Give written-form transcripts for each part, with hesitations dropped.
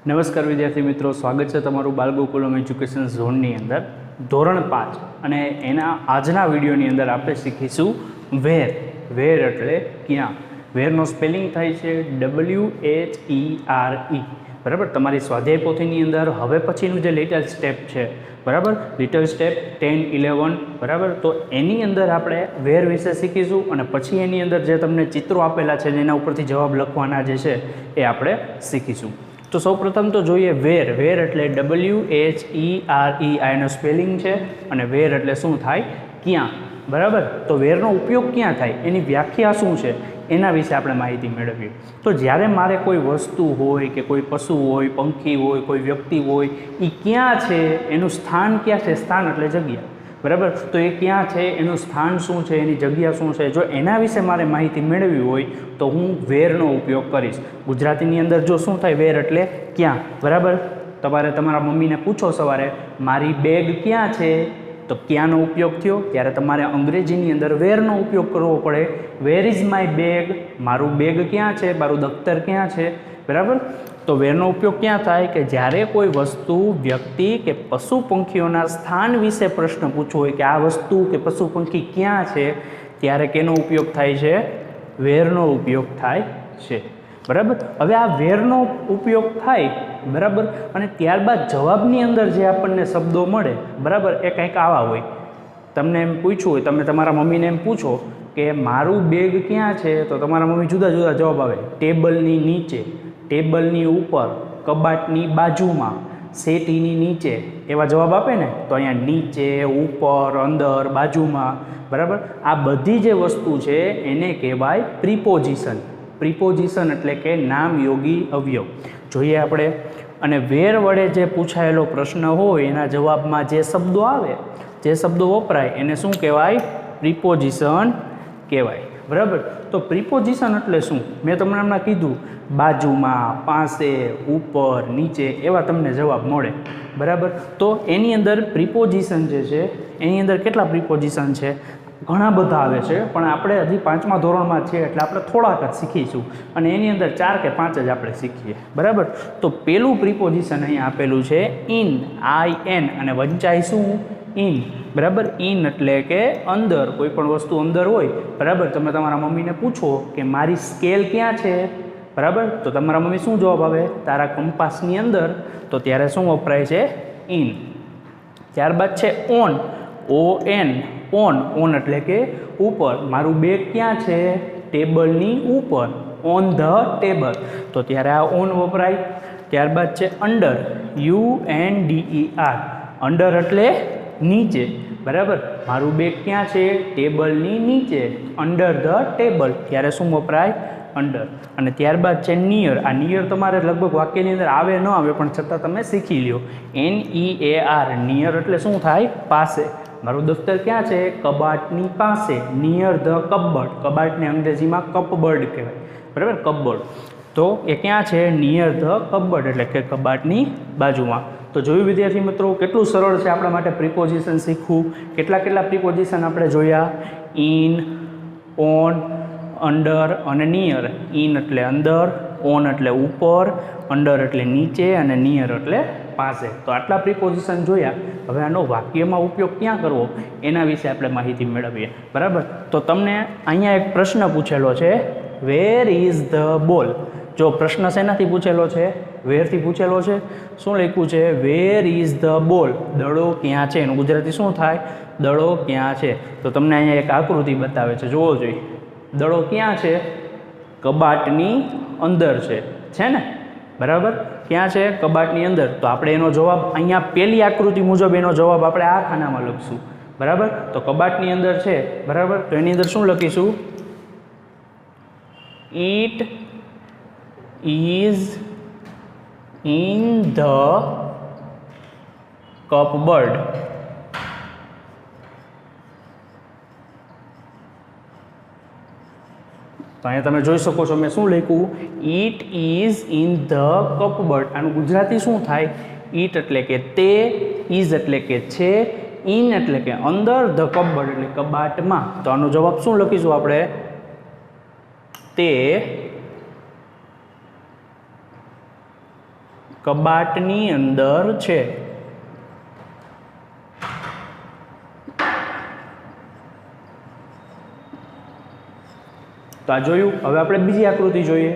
નમસ્કાર વિદ્યાર્થી મિત્રો, સ્વાગત છે તમારું બાલગોકુલમ એજ્યુકેશન ઝોનની અંદર ધોરણ 5 અને એના આજના વિડીયોની અંદર આપણે શીખીશું વેર. વેર એટલે ક્યાં. વેરનો સ્પેલિંગ થાય છે WHERE. બરાબર. તમારી સ્વાધ્યાય પોથીની અંદર હવે પછીનું જે લિટલ સ્ટેપ છે, બરાબર, લિટલ સ્ટેપ 10, 11, બરાબર, તો એની અંદર આપણે વેર વિશે શીખીશું અને પછી એની અંદર જે તમને ચિત્રો આપેલા છે જેના ઉપરથી જવાબ લખવાના જે છે એ આપણે શીખીશું. તો સૌપ્રથમ તો જોઈએ વેર. વેર એટલે WHERE એનો સ્પેલિંગ છે અને વેર એટલે શું થાય? ક્યાં. બરાબર. તો વેરનો ઉપયોગ ક્યાં થાય, એની વ્યાખ્યા શું છે, એના વિશે આપણે માહિતી મેળવીએ. તો જ્યારે મારે કોઈ વસ્તુ હોય કે કોઈ પશુ હોય, પંખી હોય, કોઈ વ્યક્તિ હોય, એ ક્યાં છે, એનું સ્થાન ક્યાં છે, સ્થાન એટલે જગ્યા, બરાબર, તો એ ક્યાં છે, એનું સ્થાન શું છે, એની જગ્યા શું છે, જો એના વિશે મારે માહિતી મેળવવી હોય તો હું વેરનો ઉપયોગ કરીશ. ગુજરાતીની અંદર જો શું થાય, વેર એટલે ક્યાં, બરાબર. તમારે તમારા મમ્મીને પૂછો સવારે મારી બેગ ક્યાં છે, તો ક્યાંનો ઉપયોગ થયો, ત્યારે તમારે અંગ્રેજીની અંદર વેરનો ઉપયોગ કરવો પડે. વેર ઇઝ માય બેગ, મારું બેગ ક્યાં છે, મારું દફતર ક્યાં છે, બરાબર. તો વેરનો ઉપયોગ ક્યાં થાય કે જ્યારે કોઈ વસ્તુ, વ્યક્તિ કે પશુ પંખીઓના સ્થાન વિશે પ્રશ્ન પૂછવો હોય કે આ વસ્તુ કે પશુ પંખી ક્યાં છે, ત્યારે કેનો ઉપયોગ થાય છે? વેરનો ઉપયોગ થાય છે, બરાબર. હવે આ વેરનો ઉપયોગ થાય, બરાબર, અને ત્યારબાદ જવાબની અંદર જે આપણને શબ્દો મળે, બરાબર, એ કંઈક આવા હોય. તમને એમ પૂછવું હોય, તમે તમારા મમ્મીને એમ પૂછો કે મારું બેગ ક્યાં છે, તો તમારા મમ્મી જુદા જુદા જવાબ આવે. ટેબલની નીચે, ટેબલની ઉપર, કબાટની બાજુમાં, સેટીની નીચે, એવા જવાબ આપે ને. તો અહીંયા નીચે, ઉપર, અંદર, બાજુમાં, બરાબર, આ બધી જે વસ્તુ છે એને કહેવાય પ્રિપોઝિશન. પ્રિપોઝિશન એટલે કે નામયોગી અવયવ. જોઈએ આપણે. અને વેર વડે જે પૂછાયેલો પ્રશ્ન હોય એના જવાબમાં જે શબ્દો આવે, જે શબ્દો વપરાય, એને શું કહેવાય? પ્રિપોઝિશન કહેવાય, બરાબર. તો પ્રિપોઝિશન એટલે શું? મેં તમને હમણાં કીધું, બાજુમાં, પાસે, ઉપર, નીચે, એવા તમને જવાબ મળે, બરાબર. તો એની અંદર પ્રિપોઝિશન જે છે, એની અંદર કેટલા પ્રિપોઝિશન છે? ઘણા બધા આવે છે, પણ આપણે હજી 5મા ધોરણમાં છીએ એટલે આપણે થોડાક જ શીખીશું અને એની અંદર 4 કે 5 જ આપણે શીખીએ, બરાબર. તો પેલું પ્રિપોઝિશન અહીંયા આપેલું છે ઇન, IN, અને વંચાય શું? ઇન, બરાબર. ઇન એટલે કે અંદર, કોઈ પણ વસ્તુ અંદર હોય, બરાબર. તમે તમારા મમ્મીને પૂછો કે મારી સ્કેલ ક્યાં છે, બરાબર, તો તમારા મમ્મી શું જવાબ આવે? તારા કંપાસની અંદર. તો ત્યારે શું વપરાય છે? ઇન. ત્યારબાદ છે ઓન, ON, ઓન. ઓન એટલે કે ઉપર. મારું બેગ ક્યાં છે? ટેબલની ઉપર, ઓન ધ ટેબલ. તો ત્યારે આ ઓન વપરાય. ત્યારબાદ છે અંડર, UNDER. અંડર એટલે નીચે, બરાબર. મારું બેગ ક્યાં છે? ટેબલની નીચે, અંડર ધ ટેબલ. ત્યારે શું વપરાય? અંડર. અને ત્યારબાદ છે નિયર. આ નિયર તમારે લગભગ વાક્યની અંદર આવે ન આવે, પણ છતાં તમે શીખી લ્યો. NEAR. નિયર એટલે શું થાય? પાસે. મારું દફતર ક્યાં છે? કબાટની પાસે, નિયર ધ કપબોર્ડ. કબાટને અંગ્રેજીમાં કપબોર્ડ કહેવાય, બરાબર, કપબોર્ડ. તો એ ક્યાં છે? નિયર ધ કપબોર્ડ એટલે કે કબાટની બાજુમાં. તો જોયું વિદ્યાર્થી મિત્રો, કેટલું સરળ છે આપણા માટે પ્રિપોઝિશન શીખવું. કેટલા પ્રિપોઝિશન આપણે જોયા? ઇન, ઓન, અંડર અને નિયર. ઇન એટલે અંદર, ઓન એટલે ઉપર, અંડર એટલે નીચે અને નિયર એટલે પાસે. તો આટલા પ્રિપોઝિશન જોયા. હવે આનો વાક્યમાં ઉપયોગ ક્યાં કરવો એના વિશે આપણે માહિતી મેળવીએ, બરાબર. તો તમને અહીંયા એક પ્રશ્ન પૂછેલો છે, વેર ઇઝ ધ બોલ. જો પ્રશ્ન શેનાથી પૂછેલો છે? વેરથી પૂછેલો છે. શું લખ્યું છે? Where is the ball. દડો ક્યાં છે? એનું ગુજરાતી શું થાય? દડો ક્યાં છે? તો તમને અહીંયા એક આકૃતિ બતાવે છે, જોવો જોઈએ. દડો ક્યાં છે? કબાટની અંદર છે ને, બરાબર. ક્યાં છે? કબાટની અંદર. તો આપણે એનો જવાબ અહીંયા પેલી આકૃતિ મુજબ એનો જવાબ આપણે આ ખાનામાં લખશું, બરાબર. તો કબાટની અંદર છે, બરાબર. તો એની અંદર શું લખીશું? It is in the cupboard. તો અહીંયા તમે જોઈ શકો છો મેં શું લખ્યું? It is in the cupboard. આનું ગુજરાતી શું થાય? ઇટ એટલે કે તે, ઇઝ એટલે કે છે, ઇન એટલે કે અંદર, ધ કપબોર્ડ એટલે કબાટમાં. તો આનો જવાબ શું લખીશું આપણે? તે કબાટની અંદર છે. તો આ જોયું. હવે આપણે બીજી આકૃતિ જોઈએ.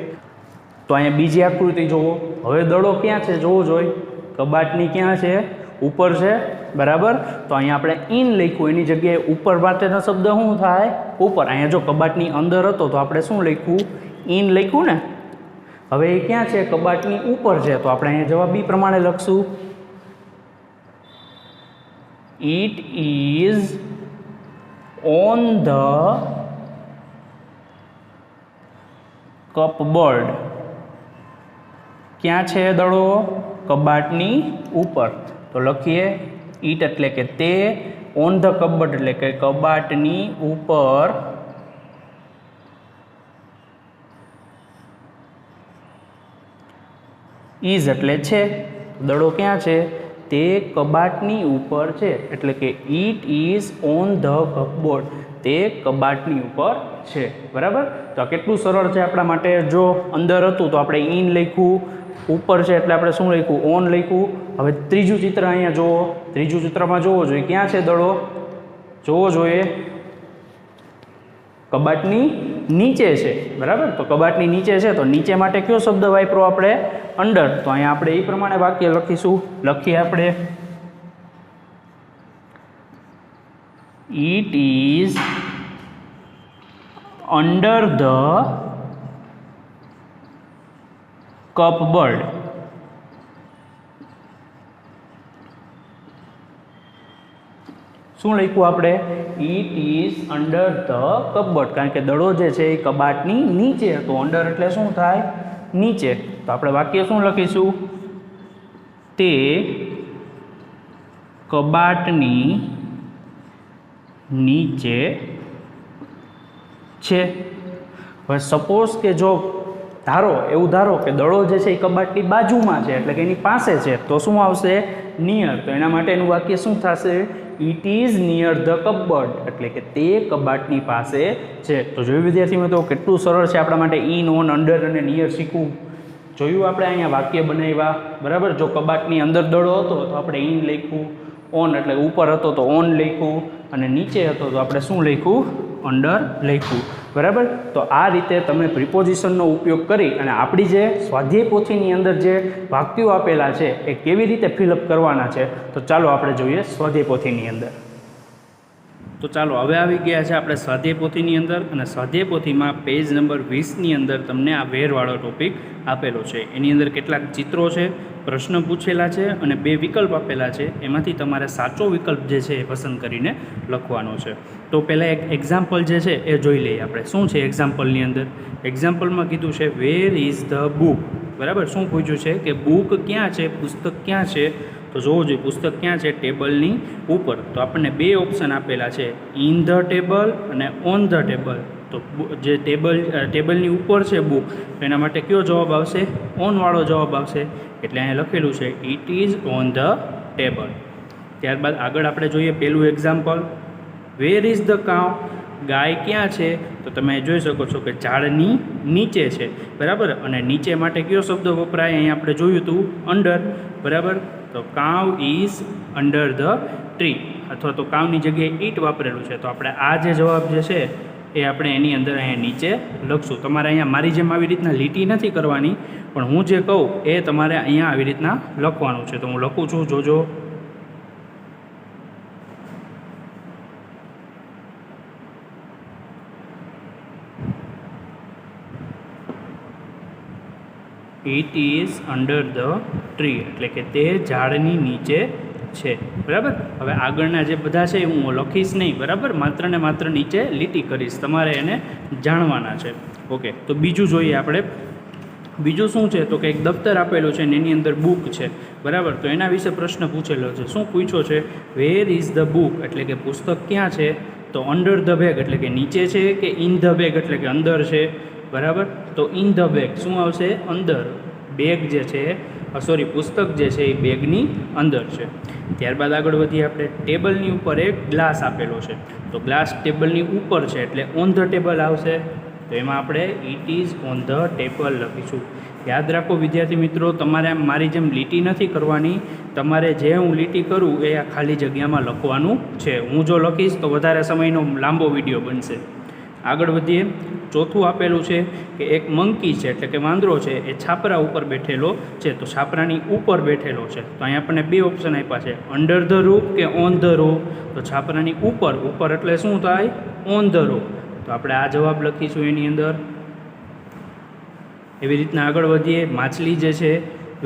તો અહીંયા બીજી આકૃતિ જુઓ. હવે દડો ક્યાં છે જોવો જોઈએ. કબાટની ક્યાં છે? ઉપર છે, બરાબર. તો અહીંયા આપણે ઇન લખ્યું, એની જગ્યાએ ઉપર માટેનો શબ્દ શું થાય? ઉપર. અહીંયા જો કબાટની અંદર હતો તો આપણે શું લખ્યું? ઇન લખ્યું ને. હવે એ ક્યાં છે? કબાટની ઉપર છે. તો આપણે અહીંયા જવાબ બી પ્રમાણે લખશું. It is on the cupboard. ક્યાં છે દડો? કબાટની ઉપર. તો લખીએ ઈટ એટલે કે તે, ઓન ધ કબર્ડ એટલે કે કબાટની ઉપર, ઇઝ એટલે છે. દડો ક્યાં છે? તે કબાટની ઉપર છે. એટલે કે it is on the cupboard. તે કબાટની ઉપર છે, બરાબર. તો આ કેટલું સરળ છે આપણા માટે. જો અંદર હતું તો આપણે ઇન લખ્યું, ઉપર છે એટલે આપણે શું લખ્યું? ઓન લખ્યું. હવે ત્રીજું ચિત્ર અહીંયા જુઓ. ત્રીજું ચિત્રમાં જોવો જોઈએ. ક્યાં છે દડો? જોવો જોઈએ. કબાટની નીચે છે, બરાબર. તો કબાટની નીચે છે તો નીચે માટે કયો શબ્દ વાપરો આપણે? અંડર. તો અહીંયા આપણે એ પ્રમાણે વાક્ય લખીશું. લખીએ આપણે. It is under the cupboard. શું લખ્યું આપણે? It is under the cupboard. કારણ કે દડો જે છે એ કબાટની નીચે હતો. અંડર એટલે શું થાય? નીચે. તો આપણે વાક્ય શું લખીશું? તે કબાટની નીચે છે. હવે સપોઝ કે જો એવું ધારો કે દડો જે છે એ કબાટની બાજુમાં છે, એટલે કે એની પાસે છે, તો શું આવશે? નિયર. તો એના માટેનું વાક્ય શું થશે? It is near the cupboard. એટલે કે તે કબાટની પાસે છે. તો જોયું વિદ્યાર્થી મિત્રો કેટલું સરળ છે આપણા માટે ઇન, ઓન, અંડર અને નિયર શીખવું. જોયું આપણે અહીંયા વાક્ય બનાવ્યા, બરાબર. જો કબાટની અંદર દડો હતો તો આપણે ઇન લખ્યું, ઓન એટલે ઉપર હતો તો ઓન લખ્યું, અને નીચે હતો તો આપણે શું લખ્યું? અંડર લખ્યું, બરાબર. તો આ રીતે તમે પ્રિપોઝિશનનો ઉપયોગ કરી અને આપણી જે સ્વાધ્યાય પોથીની અંદર જે વાક્યો આપેલા છે એ કેવી રીતે ફિલઅપ કરવાના છે, તો ચાલો આપણે જોઈએ સ્વાધ્યાય પોથીની અંદર. તો ચાલો હવે આવી ગયા છે આપણે સ્વાધ્યાય પોથીની અંદર, અને સ્વાધ્યાય પોથીમાં પેજ નંબર 20ની અંદર તમને આ વેરવાળો ટોપિક આપેલો છે. એની અંદર કેટલાક ચિત્રો છે, પ્રશ્ન પૂછેલા છે અને 2 વિકલ્પ આપેલા છે. એમાંથી તમારે સાચો વિકલ્પ જે છે એ પસંદ કરીને લખવાનો છે. તો પહેલાં એક એક્ઝામ્પલ જે છે એ જોઈ લઈએ આપણે. શું છે એક્ઝામ્પલની અંદર? એક્ઝામ્પલમાં કીધું છે વેર ઇઝ ધ બુક, બરાબર. શું પૂછ્યું છે કે બુક ક્યાં છે, પુસ્તક ક્યાં છે? તો જોવું જોઈએ પુસ્તક ક્યાં છે? ટેબલની ઉપર. તો આપણને 2 ઓપ્શન આપેલા છે, ઇન ધ ટેબલ અને ઓન ધ ટેબલ. તો જે ટેબલની ઉપર છે બુક, તો એના માટે કયો જવાબ આવશે? ઓનવાળો જવાબ આવશે. એટલે અહીંયા લખેલું છે it is on the table. ત્યારબાદ આગળ આપણે જોઈએ પહેલું example, where is the cow? ગાય ક્યાં છે? તો તમે જોઈ શકો છો કે ઝાડની નીચે છે, બરાબર. અને નીચે માટે કયો શબ્દ વપરાય? અહીંયા આપણે જોયું હતું અંડર, બરાબર. તો cow is under the tree, અથવા તો કાઉની જગ્યાએ ઈટ વાપરેલું છે. તો આપણે આ જે જવાબ જે છે એ આપણે એની અંદર અહીંયા નીચે લખશું. તમારે અહીંયા મારી જેમ આવી રીતના લીટી નથી કરવાની, પણ હું જે કહું એ તમારે અહીંયા આવી રીતના લખવાનું છે. તો હું લખું છું, જોજો. It is under the tree, એટલે કે તે ઝાડની નીચે છે, બરાબર. હવે આગળના જે બધા છે હું લખીશ નહીં, બરાબર. માત્ર ને માત્ર નીચે લીટી કરીશ, તમારે એને જાણવાના છે. ઓકે. તો બીજું જોઈએ આપણે. બીજું શું છે? તો કે એક દફતર આપેલું છે અને એની અંદર બુક છે, બરાબર. તો એના વિશે પ્રશ્ન પૂછેલો છે. શું પૂછ્યો છે? વેર ઇઝ ધ બુક, એટલે કે પુસ્તક ક્યાં છે? તો અંડર ધ બેગ, એટલે કે નીચે છે, કે ઇન ધ બેગ એટલે કે અંદર છે, બરાબર. તો ઇન ધ બેગ શું આવશે? અંદર. બેગ જે છે, પુસ્તક જે છે એ બેગની અંદર છે. ત્યારબાદ આગળ વધીએ આપણે. ટેબલની ઉપર એક ગ્લાસ આપેલો છે, તો ગ્લાસ ટેબલની ઉપર છે એટલે ઓન ધ ટેબલ આવશે. તો એમાં આપણે it is on the table લખીશું. યાદ રાખો વિદ્યાર્થી મિત્રો, તમારે આમ મારી જેમ લીટી નથી કરવાની, તમારે જે હું લીટી કરું એ આ ખાલી જગ્યામાં લખવાનું છે. હું જો લખીશ તો વધારે સમયનો લાંબો વિડીયો બનશે. આગળ વધીએ. ચોથું આપેલું છે કે એક મંકી છે એટલે કે વાંદરો છે એ છાપરા ઉપર બેઠેલો છે. તો છાપરાની ઉપર બેઠેલો છે. તો અહીંયા આપણને બે ઓપ્શન આપ્યા છે, અંડર ધ રૂફ કે ઓન ધ રૂફ. તો છાપરાની ઉપર, ઉપર એટલે શું થાય? On the roof. તો આપણે આ જવાબ લખીશું એની અંદર. એવી રીતના આગળ વધીએ. માછલી જે છે,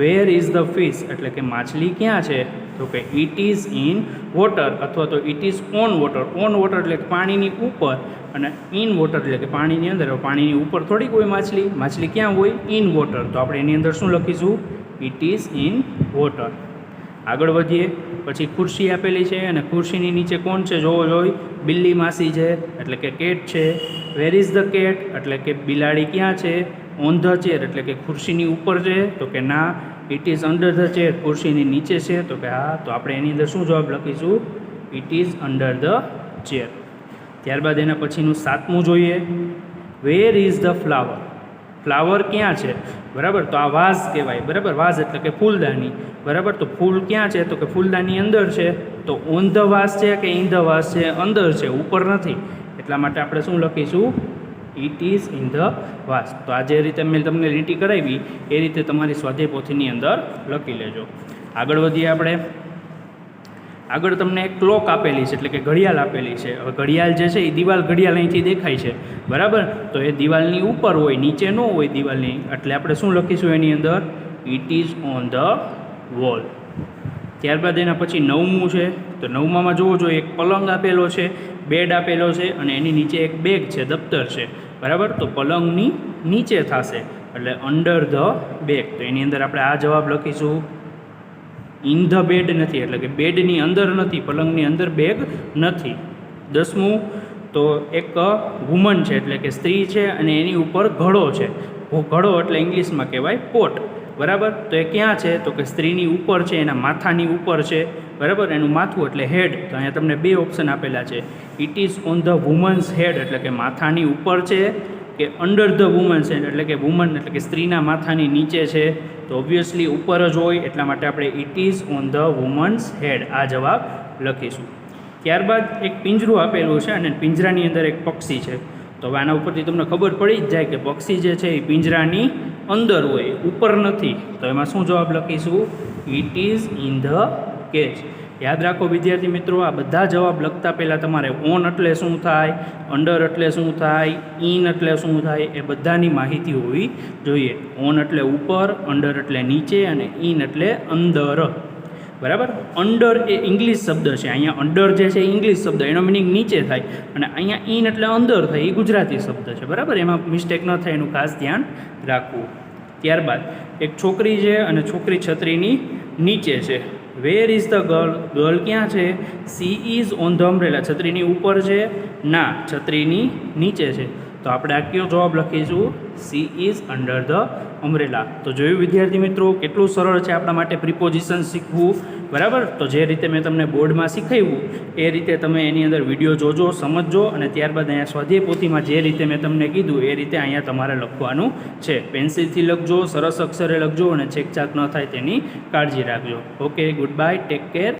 વેર ઇઝ ધ ફિશ એટલે કે માછલી ક્યાં છે? તો કે ઇટ ઇઝ ઇન વોટર અથવા તો it is on water. On water એટલે કે પાણીની ઉપર, અને ઇન વોટર એટલે કે પાણીની અંદર. પાણીની ઉપર થોડીક હોય માછલી, માછલી ક્યાં હોય? In water. તો આપણે એની અંદર શું લખીશું? It is in water. આગળ વધીએ. પછી ખુરશી આપેલી છે અને ખુરશીની નીચે કોણ છે? જોવો જોઈ, બિલ્લી માસી છે એટલે કે કેટ છે. વેર ઇઝ ધ કેટ એટલે કે બિલાડી ક્યાં છે? ઓન ધ ચેર એટલે કે ખુરશીની ઉપર છે. તો કે ના. It is under the chair ખુરશીની નીચે છે. તો કે હા. તો આપણે એની અંદર શું જવાબ લખીશું? It is under the chair. ત્યારબાદ એના પછીનું સાતમું જોઈએ. વેર ઇઝ ધ ફ્લાવર. ફ્લાવર ક્યાં છે? બરાબર. તો આ વાઝ કહેવાય. બરાબર. વાઝ એટલે કે ફૂલદાની. બરાબર. તો ફૂલ ક્યાં છે? તો કે ફૂલદાની અંદર છે. તો ઓન ધ વાઝ છે કે ઇન ધ વાઝ છે? અંદર છે, ઉપર નથી. એટલા માટે આપણે શું લખીશું? It is in the vase. તો આ જે રીતે મેં તમને લીટી કરાવી એ રીતે તમારી સ્વાધ્યાય પોથીની અંદર લખી લેજો. આગળ વધીએ આપણે. આગળ તમને એક ક્લોક આપેલી છે એટલે કે ઘડિયાળ આપેલી છે. હવે ઘડિયાળ જે છે એ દિવાલ ઘડિયાળ અહીંથી દેખાય છે. બરાબર. તો એ દિવાલની ઉપર હોય, નીચે ન હોય દિવાલની. એટલે આપણે શું લખીશું એની અંદર? It is on the wall. ત્યારબાદ એના પછી નવમું છે. તો નવમામાં જોવો જોઈએ, એક પલંગ આપેલો છે, બેડ આપેલો છે અને એની નીચે એક બેગ છે, દફતર છે. બરાબર. તો પલંગની નીચે થશે એટલે અંડર ધ બેગ. તો એની અંદર આપણે આ જવાબ લખીશું. ઇન ધ બેડ નથી એટલે કે બેડની અંદર નથી, પલંગની અંદર બેગ નથી. 10મું તો એક વુમન છે એટલે કે સ્ત્રી છે અને એની ઉપર ઘડો છે. ઘડો એટલે ઇંગ્લિશમાં કહેવાય પોટ. બરાબર. તો એ ક્યાં છે? તો કે સ્ત્રીની ઉપર છે, એના માથાની ઉપર છે. બરાબર. એનું માથું એટલે હેડ. તો અહીંયા તમને બે ઓપ્શન આપેલા છે. It is on the woman's head એટલે કે માથાની ઉપર છે, કે અંડર ધ વુમન્સ હેડ એટલે કે વુમન એટલે કે સ્ત્રીના માથાની નીચે છે. તો ઓબ્વિયસલી ઉપર જ હોય. એટલા માટે આપણે it is on the woman's head આ જવાબ લખીશું. ત્યારબાદ એક પિંજરું આપેલું છે અને પિંજરાની અંદર એક પક્ષી છે. તો હવે આના ઉપરથી તમને ખબર પડી જ જાય કે પક્ષી જે છે એ પિંજરાની અંદર હોય, ઉપર નથી. તો એમાં શું જવાબ લખીશું? It is in the cage. યાદ રાખો વિદ્યાર્થી મિત્રો, આ બધા જવાબ લખતા પહેલાં તમારે ઓન એટલે શું થાય, અંડર એટલે શું થાય, ઇન એટલે શું થાય, એ બધાની માહિતી હોવી જોઈએ. ઓન એટલે ઉપર, અંડર એટલે નીચે અને ઇન એટલે અંદર. બરાબર. અંડર એ ઇંગ્લિશ શબ્દ છે. અહીંયા અંડર જે છે ઇંગ્લિશ શબ્દ, એનો મિનિંગ નીચે થાય. અને અહીંયા ઇન એટલે અંદર થાય, એ ગુજરાતી શબ્દ છે. બરાબર. એમાં મિસ્ટેક ન થાય એનું ખાસ ધ્યાન રાખવું. ત્યારબાદ એક છોકરી છે અને છોકરી છત્રીની નીચે છે. Where is the girl? Girl ક્યાં છે? She is on the umbrella. છત્રીની ઉપર છે? ના, છત્રીની નીચે છે. તો આપણે આ કયો જવાબ લખીશું? She is under the umbrella. તો જોયું વિદ્યાર્થી મિત્રો, કેટલું સરળ છે આપણા માટે પ્રિપોઝિશન શીખવું. બરાબર. તો જે રીતે મેં તમને બોર્ડમાં શીખવ્યું એ રીતે તમે એની અંદર વિડીયો જોજો, સમજજો અને ત્યારબાદ અહીંયા સ્વાધ્યાય પોથીમાં જે રીતે મેં તમને કીધું એ રીતે અહીંયા તમારે લખવાનું છે. પેન્સિલથી લખજો, સરસ અક્ષરે લખજો અને ચેકચાક ન થાય તેની કાળજી રાખજો. Okay, good bye, take care.